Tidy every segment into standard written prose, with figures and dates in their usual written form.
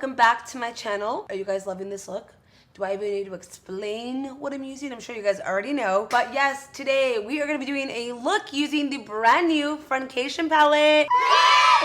welcome back to my channel. Are you guys loving this look? Do I even need to explain what I'm using? I'm sure you guys already know. But yes, today we are going to be doing a look using the brand new Friendcation palette.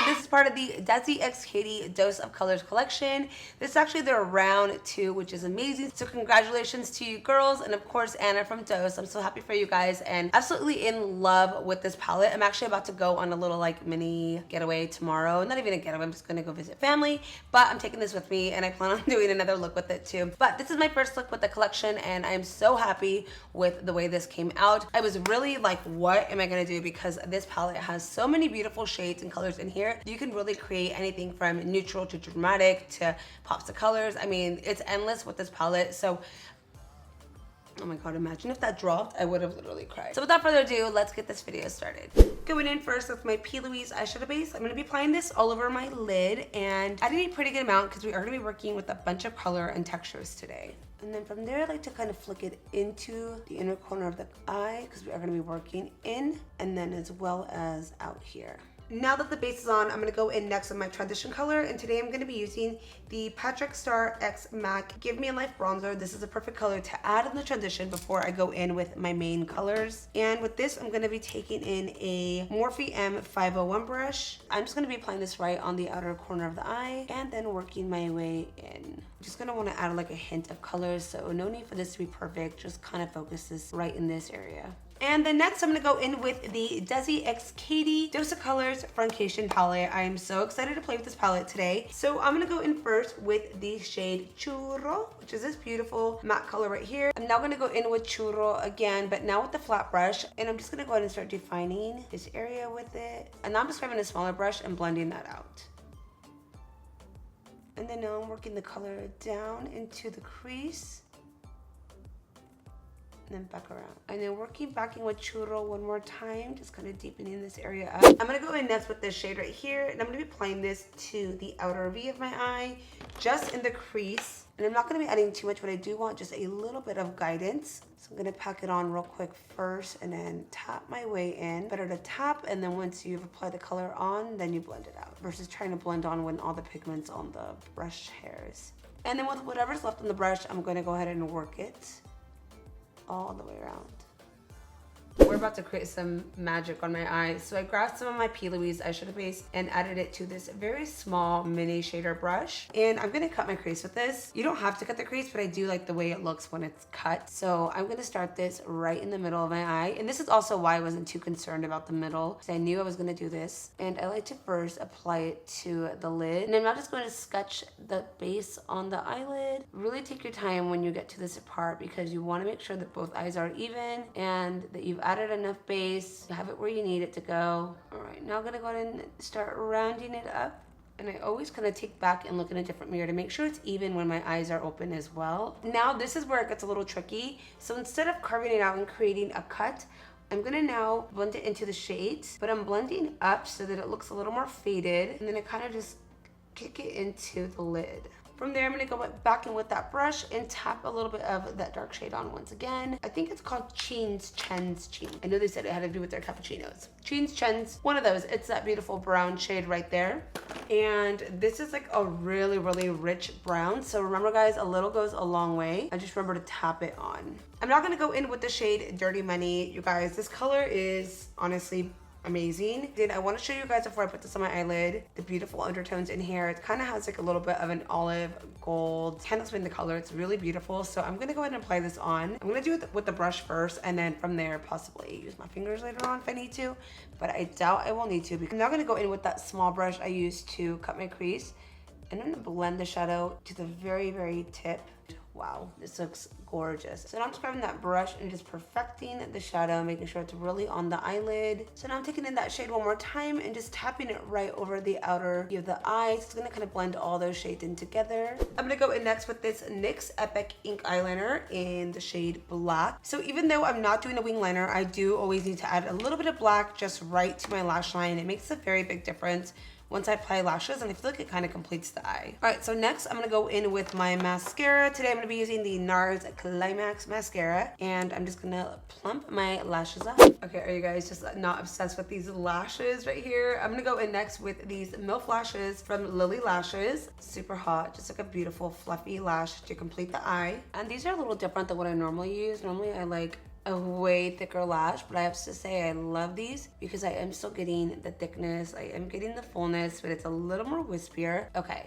This is part of the Desi x Katy Dose of Colors collection. This is actually their round 2, which is amazing. So congratulations to you girls, and of course Anna from Dose. I'm so happy for you guys and absolutely in love with this palette. I'm actually about to go on a little like mini getaway tomorrow. Not even a getaway, I'm just gonna go visit family, but I'm taking this with me and I plan on doing another look with it too. But this is my first look with the collection and I'm so happy with the way this came out. I was really like, what am I gonna do? Because this palette has so many beautiful shades and colors in here. You can really create anything from neutral to dramatic to pops of colors. I mean, it's endless with this palette. So, oh my God, imagine if that dropped, I would have literally cried. So without further ado, let's get this video started. Going in first with my P. Louise eyeshadow base. I'm gonna be applying this all over my lid and adding a pretty good amount because we are gonna be working with a bunch of color and textures today. And then from there, I like to kind of flick it into the inner corner of the eye because we are gonna be working in and then as well as out here. Now that the base is on, I'm gonna go in next with my transition color, and today I'm gonna be using the Patrickstarrr X MAC Give Me a Life Bronzer. This is a perfect color to add in the transition before I go in with my main colors. And with this, I'm gonna be taking in a Morphe M501 brush. I'm just gonna be applying this right on the outer corner of the eye and then working my way in. I'm just gonna wanna add like a hint of colors, so no need for this to be perfect, just kind of focus this right in this area. And then next, I'm gonna go in with the Desi x Katy Dose of Colors Friendcation palette. I am so excited to play with this palette today. So I'm gonna go in first with the shade Churro, which is this beautiful matte color right here. I'm now gonna go in with Churro again, but now with the flat brush. And I'm just gonna go ahead and start defining this area with it. And now I'm just grabbing a smaller brush and blending that out. And then now I'm working the color down into the crease. And then back around. And then backing with Churro one more time, just kind of deepening this area up. I'm gonna go in next with this shade right here, and I'm gonna be applying this to the outer V of my eye, just in the crease. And I'm not gonna be adding too much, but I do want just a little bit of guidance. So I'm gonna pack it on real quick first and then tap my way in. Better to tap, and then once you've applied the color on, then you blend it out, versus trying to blend on when all the pigment's on the brush hairs. And then with whatever's left on the brush, I'm gonna go ahead and work it all the way around. We're about to create some magic on my eyes. So I grabbed some of my P. Louise eyeshadow base and added it to this very small mini shader brush. And I'm gonna cut my crease with this. You don't have to cut the crease, but I do like the way it looks when it's cut. So I'm gonna start this right in the middle of my eye. And this is also why I wasn't too concerned about the middle, because I knew I was gonna do this. And I like to first apply it to the lid. And I'm not just going to sketch the base on the eyelid. Really take your time when you get to this part because you wanna make sure that both eyes are even and that you've added enough base to have it where you need it to go. All right, now I'm gonna go ahead and start rounding it up. And I always kind of take back and look in a different mirror to make sure it's even when my eyes are open as well. Now this is where it gets a little tricky. So instead of carving it out and creating a cut, I'm gonna now blend it into the shades, but I'm blending up so that it looks a little more faded. And then I kind of just kick it into the lid. From there, I'm gonna go back in with that brush and tap a little bit of that dark shade on once again. I think it's called Cheens. I know they said it had to do with their cappuccinos. Cheens, one of those. It's that beautiful brown shade right there. And this is like a really, really rich brown. So remember guys, a little goes a long way. I just remember to tap it on. I'm not gonna go in with the shade Dirty Money. You guys, this color is honestly amazing. Then I want to show you guys before I put this on my eyelid, the beautiful undertones in here. It kind of has like a little bit of an olive gold. Can't explain the color. It's really beautiful. So I'm gonna go ahead and apply this on. I'm gonna do it with the brush first, and then from there possibly use my fingers later on if I need to, but I doubt I will need to because I'm now gonna go in with that small brush I used to cut my crease, and I'm gonna blend the shadow to the very, very tip. Wow, this looks gorgeous. So now I'm just grabbing that brush and just perfecting the shadow, making sure it's really on the eyelid. So now I'm taking in that shade one more time and just tapping it right over the outer of the eye. So it's gonna kind of blend all those shades in together. I'm gonna go in next with this NYX Epic ink eyeliner in the shade Black. So even though I'm not doing a wing liner, I do always need to add a little bit of black just right to my lash line. It makes a very big difference once I apply lashes, and I feel like it kind of completes the eye. All right, so next I'm gonna go in with my mascara. Today I'm gonna be using the NARS Climax mascara, and I'm just gonna plump my lashes up. Okay, are you guys just not obsessed with these lashes right here? I'm gonna go in next with these MUFE lashes from Lilly Lashes. Super hot, just like a beautiful fluffy lash to complete the eye. And these are a little different than what I normally use. Normally I like a way thicker lash, but I have to say I love these because I am still getting the thickness, I am getting the fullness, but it's a little more wispier. Okay,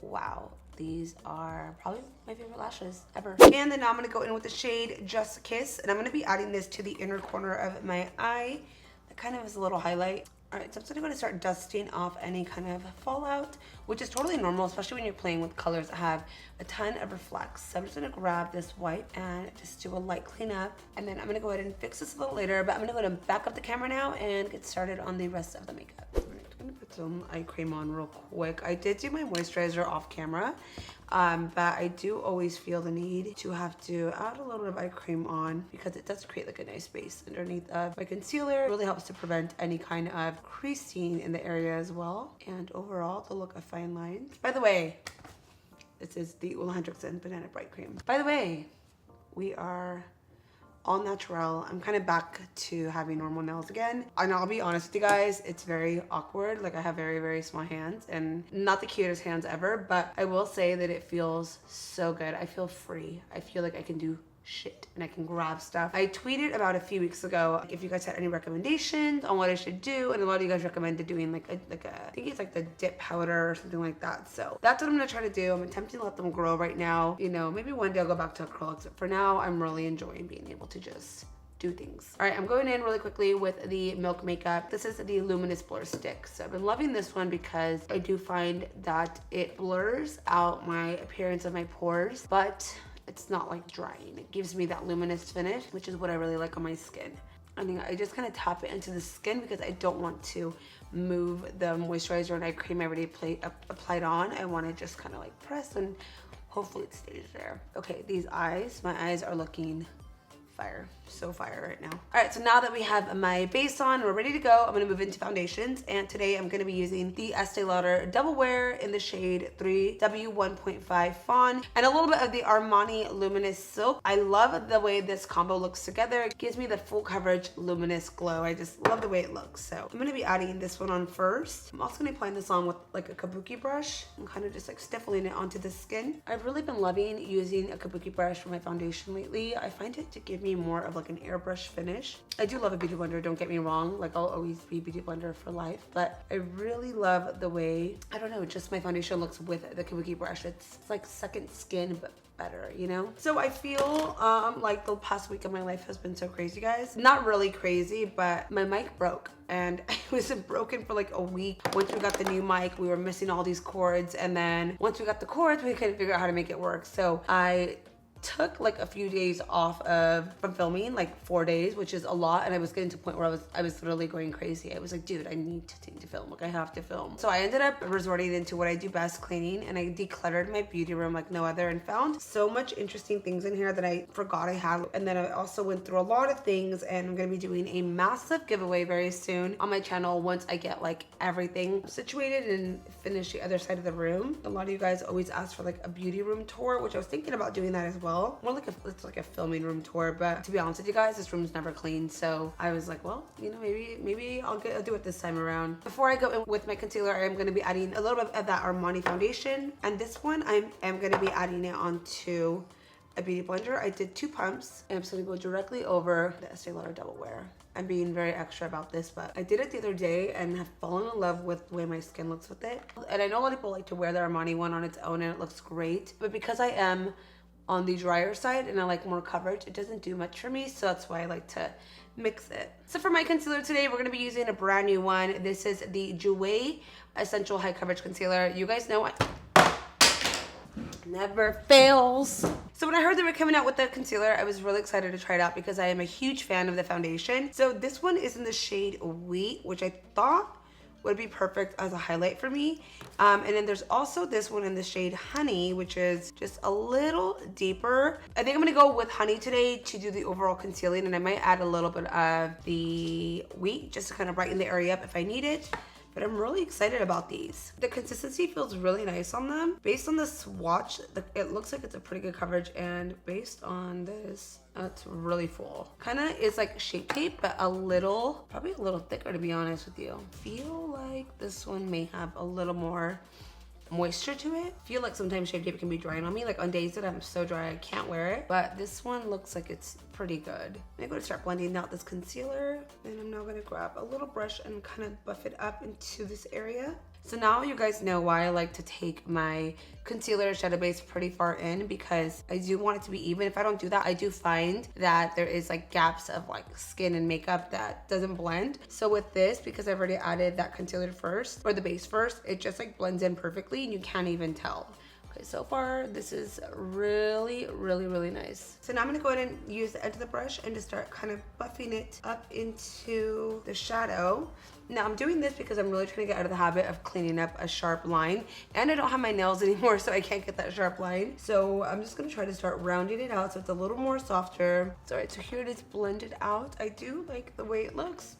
wow, these are probably my favorite lashes ever. And then now I'm gonna go in with the shade Just Kiss, and I'm gonna be adding this to the inner corner of my eye. That kind of is a little highlight. All right, so I'm going to start dusting off any kind of fallout, which is totally normal, especially when you're playing with colors that have a ton of reflects. So I'm just going to grab this wipe and just do a light cleanup. And then I'm going to go ahead and fix this a little later, but I'm going to go ahead and back up the camera now and get started on the rest of the makeup. I'm going to put some eye cream on real quick. I did do my moisturizer off camera, but I do always feel the need to have to add a little bit of eye cream on because it does create like a nice base underneath of my concealer. It really helps to prevent any kind of creasing in the area as well, and overall the look of fine lines. By the way, this is the Henriksen Banana Bright Cream. By the way, we are all natural. I'm kind of back to having normal nails again. And I'll be honest with you guys, it's very awkward. Like I have very, very small hands and not the cutest hands ever, but I will say that it feels so good. I feel free. I feel like I can do shit and I can grab stuff. I tweeted about a few weeks ago if you guys had any recommendations on what I should do, and a lot of you guys recommended doing like a I think it's like the dip powder or something like that. So that's what I'm gonna try to do. I'm attempting to let them grow right now. You know, maybe one day I'll go back to acrylics, but for now I'm really enjoying being able to just do things. All right, I'm going in really quickly with the Milk Makeup. This is the Luminous Blur Stick. So I've been loving this one because I do find that it blurs out my appearance of my pores, but it's not like drying. It gives me that luminous finish, which is what I really like on my skin. I think I just kind of tap it into the skin because I don't want to move the moisturizer and eye cream I already applied on. I want to just kind of like press and hopefully it stays there. Okay, these eyes, my eyes are looking fire, so fire right now. All right, so now that we have my base on, we're ready to go. I'm gonna move into foundations, and today I'm gonna be using the Estee Lauder Double Wear in the shade 3W1.5 Fawn, and a little bit of the Armani Luminous Silk. I love the way this combo looks together. It gives me the full coverage luminous glow. I just love the way it looks. So I'm gonna be adding this one on first. I'm also gonna be applying this on with like a kabuki brush and kind of just like stiffling it onto the skin. I've really been loving using a kabuki brush for my foundation lately. I find it to give me more of like an airbrush finish. I do love a beauty blender, don't get me wrong, like I'll always be beauty blender for life, but I really love the way, I don't know, just my foundation looks with the kabuki brush. It's like second skin but better, you know? So I feel like the past week of my life has been so crazy, guys. Not really crazy, but my mic broke, and it was broken for like a week. Once we got the new mic, we were missing all these cords, and then once we got the cords, we couldn't figure out how to make it work. So I took like a few days off from filming, like 4 days, which is a lot, and I was getting to a point where I was literally going crazy. I was like, dude, I need to film. Like I have to film. So I ended up resorting into what I do best, cleaning, and I decluttered my beauty room like no other, and found so much interesting things in here that I forgot I had. And then I also went through a lot of things, and I'm gonna be doing a massive giveaway very soon on my channel once I get like everything situated and finish the other side of the room. A lot of you guys always ask for like a beauty room tour, which I was thinking about doing that as well. More like it's like a filming room tour, but to be honest with you guys, this room's never clean. So I was like, well, you know, maybe I'll do it this time around. Before I go in with my concealer, I am going to be adding a little bit of that Armani foundation, and this one I am going to be adding it onto a beauty blender. I did 2 pumps, and I'm just going to go directly over the Estee Lauder Double Wear. I'm being very extra about this, but I did it the other day and have fallen in love with the way my skin looks with it. And I know a lot of people like to wear the Armani one on its own and it looks great, but because I am on the drier side and I like more coverage, it doesn't do much for me, so that's why I like to mix it. So for my concealer today, we're going to be using a brand new one. This is the Jouer Essential High Coverage Concealer. You guys know never fails. So when I heard they were coming out with the concealer, I was really excited to try it out because I am a huge fan of the foundation. So this one is in the shade Wheat, which I thought would be perfect as a highlight for me. And then there's also this one in the shade Honey, which is just a little deeper. I think I'm gonna go with Honey today to do the overall concealing, and I might add a little bit of the Wheat just to kind of brighten the area up if I need it. but I'm really excited about these. The consistency feels really nice on them. Based on the swatch, it looks like it's a pretty good coverage, and based on this, it's really full. Kind of is like Shape Tape, but probably a little thicker, to be honest with you. I feel like this one may have a little more moisture to it. I feel like sometimes Shape Tape can be drying on me, like on days that I'm so dry I can't wear it, but this one looks like it's pretty good. I'm going to start blending out this concealer, and I'm now going to grab a little brush and kind of buff it up into this area. So now you guys know why I like to take my concealer shadow base pretty far in, because I do want it to be even. If I don't do that, I do find that there is like gaps of like skin and makeup that doesn't blend. So with this, because I've already added that concealer first, or the base first, it just like blends in perfectly and you can't even tell. Okay, so far this is really, really, really nice. So now I'm gonna go ahead and use the edge of the brush and just start kind of buffing it up into the shadow. Now I'm doing this because I'm really trying to get out of the habit of cleaning up a sharp line, and I don't have my nails anymore, so I can't get that sharp line. So I'm just gonna try to start rounding it out so it's a little more softer. All right, so here it is blended out. I do like the way it looks.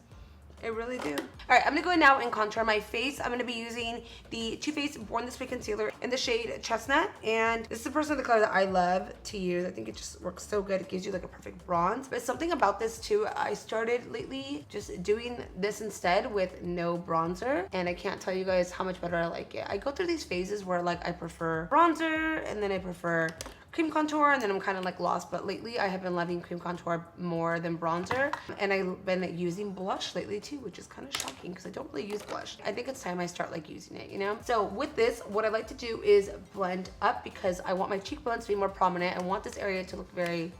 I really do. All right, I'm gonna go in now and contour my face. I'm gonna be using the TooFaced Born This Way concealer in the shade Chestnut, and this is the personal color that I love to use. I think it just works so good. It gives you like a perfect bronze. But something about this too, I started lately just doing this instead with no bronzer, and I can't tell you guys how much better I like it. I go through these phases where like I prefer bronzer, and then I prefer cream contour, and then I'm kind of like lost, but lately I have been loving cream contour more than bronzer, and I've been using blush lately too, which is kind of shocking because I don't really use blush. I think it's time I start like using it, you know? So with this, what I like to do is blend up, because I want my cheekbones to be more prominent. I want this area to look very,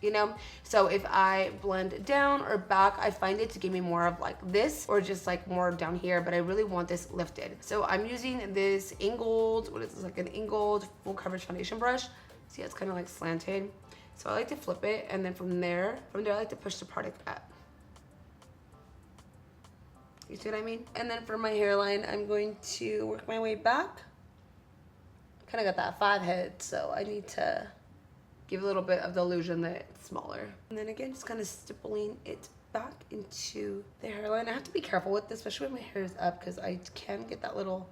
you know? So if I blend down or back, I find it to give me more of like this, or just like more down here, but I really want this lifted. So I'm using this Ingold, what is this, like an Ingold full coverage foundation brush. See, it's kind of like slanted. So I like to flip it, and then from there I like to push the product up. You see what I mean? And then for my hairline, I'm going to work my way back. Kind of got that 5 head, so I need to give a little bit of the illusion that it's smaller. And then again, just kind of stippling it back into the hairline. I have to be careful with this, especially when my hair is up, because I can get that little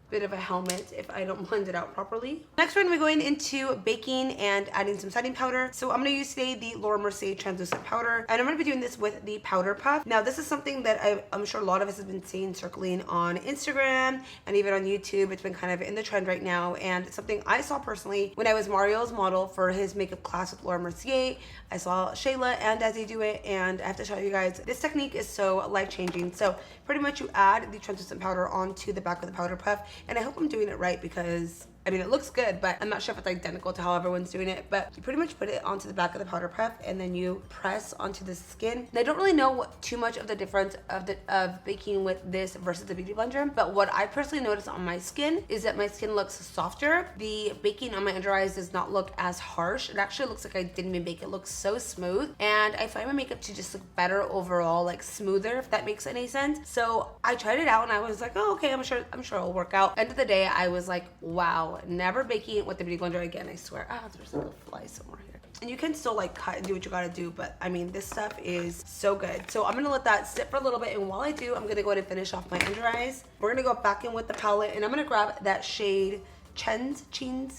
bit of a helmet if I don't blend it out properly. Next, we're gonna be going into baking and adding some setting powder. So I'm gonna use today the Mercier Translucent powder, and I'm gonna be doing this with the powder puff. Now, this is something that I'm sure a lot of us have been seeing circling on Instagram and even on YouTube. It's been kind of in the trend right now, and it's something I saw personally when I was Mario's model for his makeup class with Mercier. I saw Shayla and Desi do it, and I have to tell you guys, this technique is so life-changing. So pretty much you add the translucent powder onto the back of the powder puff, and I hope I'm doing it right, because I mean, it looks good, but I'm not sure if it's identical to how everyone's doing it. But you pretty much put it onto the back of the powder puff, and then you press onto the skin. And I don't really know too much of the difference of baking with this versus the beauty blender, but what I personally noticed on my skin is that my skin looks softer. The baking on my under eyes does not look as harsh. It actually looks like I didn't even bake. It looks so smooth, and I find my makeup to just look better overall, like smoother, if that makes any sense. So I tried it out, and I was like, oh, okay, I'm sure it'll work out. End of the day, I was like, wow. Never baking with the beauty blender again, I swear. Ah, there's a little fly somewhere here. And you can still like cut and do what you gotta do, but I mean, this stuff is so good. So I'm gonna let that sit for a little bit, and while I do, I'm gonna go ahead and finish off my under eyes. We're gonna go back in with the palette, and I'm gonna grab that shade Cheens,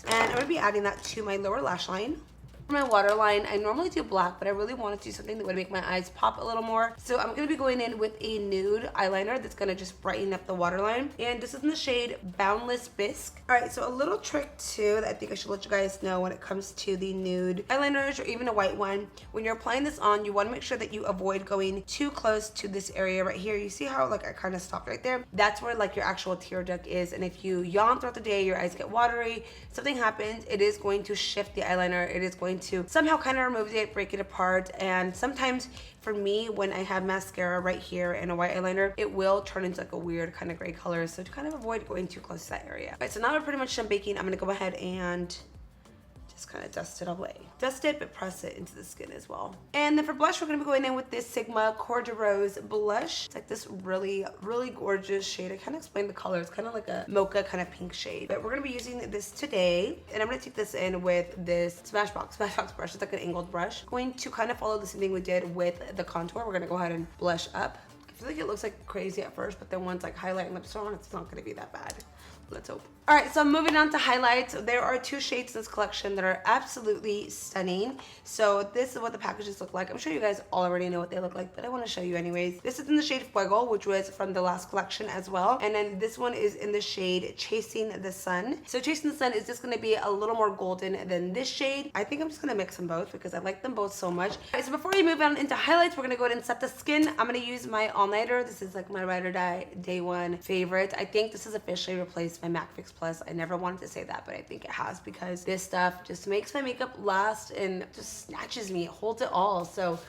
and I'm gonna be adding that to my lower lash line. For my waterline, I normally do black, but I really wanted to do something that would make my eyes pop a little more. So I'm going to be going in with a nude eyeliner that's going to just brighten up the waterline. And this is in the shade Boundless Bisque. All right, so a little trick too that I think I should let you guys know when it comes to the nude eyeliners, or even a white one. When you're applying this on, you want to make sure that you avoid going too close to this area right here. You see how like I kind of stopped right there? That's where like your actual tear duct is. And if you yawn throughout the day, your eyes get watery, something happens, it is going to shift the eyeliner. It is going to somehow kind of remove it, break it apart. And sometimes for me, when I have mascara right here and a white eyeliner, it will turn into like a weird kind of gray color. So to kind of avoid going too close to that area. All right, so now we're pretty much done baking. I'm gonna go ahead and just kind of dust it away. Dust it, but press it into the skin as well. And then for blush, we're gonna be going in with this Sigma Cor-Da-Rose blush. It's like this really, really gorgeous shade. I can't explain the color. It's kind of like a mocha kind of pink shade. But we're gonna be using this today. And I'm gonna take this in with this Smashbox brush. It's like an angled brush. Going to kind of follow the same thing we did with the contour. We're gonna go ahead and blush up. feel like it looks like crazy at first, but then once like highlight and lips are on, it's not gonna be that bad. Let's hope. All right, so moving on to highlights. There are 2 shades in this collection that are absolutely stunning. So this is what the packages look like. I'm sure you guys already know what they look like, but I want to show you anyways. This is in the shade Fuego, which was from the last collection as well. And then this one is in the shade Chasing the Sun. So Chasing the Sun is just going to be a little more golden than this shade. I think I'm just going to mix them both because I like them both so much. All right, so before we move on into highlights, we're going to go ahead and set the skin. I'm going to use my all-nighter. This is like my ride or die day one favorite. I think this has officially replaced my MAC Fix Plus. I never wanted to say that, but I think it has, because this stuff just makes my makeup last and just snatches me. It holds it all. So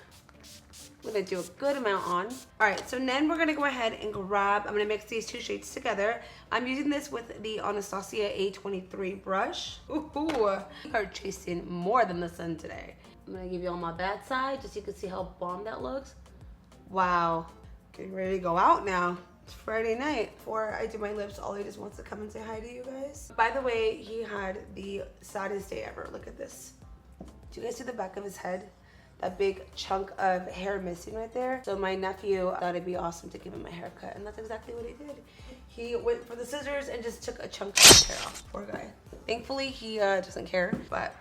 I'm gonna do a good amount on. All right, so then we're gonna go ahead and grab, I'm gonna mix these 2 shades together. I'm using this with the Anastasia A23 brush. Ooh, we are chasing more than the sun today. I'm gonna give you all my bad side just so you can see how bomb that looks. Wow, getting ready to go out now. It's Friday night. Before I do my lips, Ollie just wants to come and say hi to you guys. By the way, he had the saddest day ever. Look at this. Do you guys see the back of his head? That big chunk of hair missing right there. So my nephew thought it'd be awesome to give him a haircut, and that's exactly what he did. He went for the scissors and just took a chunk of his hair off. Poor guy. Thankfully, he doesn't care, but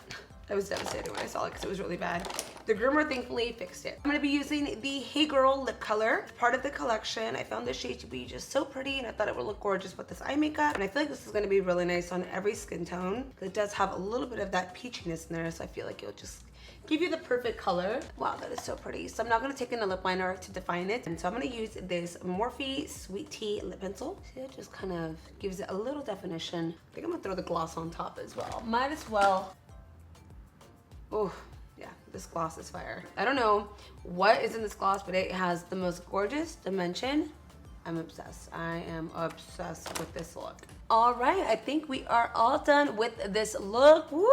I was devastated when I saw it because it was really bad. The groomer thankfully fixed it. I'm gonna be using the Hey Girl lip color, part of the collection. I found this shade to be just so pretty, and I thought it would look gorgeous with this eye makeup. And I feel like this is gonna be really nice on every skin tone. It does have a little bit of that peachiness in there, so I feel like it'll just give you the perfect color. Wow, that is so pretty. So I'm not gonna take in a lip liner to define it. And so I'm gonna use this Morphe Sweet Tea lip pencil. See, it just kind of gives it a little definition. I think I'm gonna throw the gloss on top as well. Might as well. Oh, yeah, this gloss is fire. I don't know what is in this gloss, but it has the most gorgeous dimension. I'm obsessed. I am obsessed with this look. All right, I think we are all done with this look. Woo!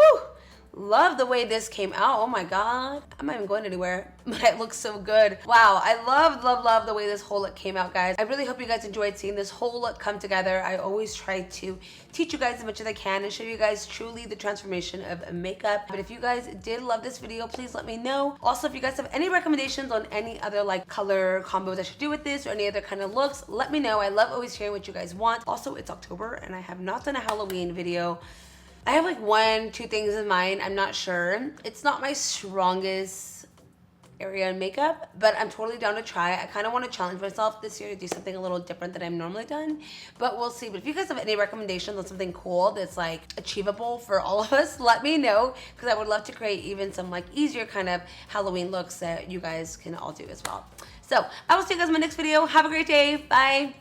Love the way this came out. Oh my God. I'm not even going anywhere, but it looks so good. Wow, I love the way this whole look came out, guys. I really hope you guys enjoyed seeing this whole look come together. I always try to teach you guys as much as I can and show you guys truly the transformation of makeup. But if you guys did love this video, please let me know. Also, if you guys have any recommendations on any other like color combos I should do with this or any other kind of looks, let me know. I love always hearing what you guys want. Also, it's October and I have not done a Halloween video. I have like 1-2 things in mind. I'm not sure. It's not my strongest area in makeup, but I'm totally down to try. I kind of want to challenge myself this year to do something a little different than I've normally done, but we'll see. But if you guys have any recommendations on something cool that's like achievable for all of us, let me know, because I would love to create even some like easier kind of Halloween looks that you guys can all do as well. So I will see you guys in my next video. Have a great day. Bye.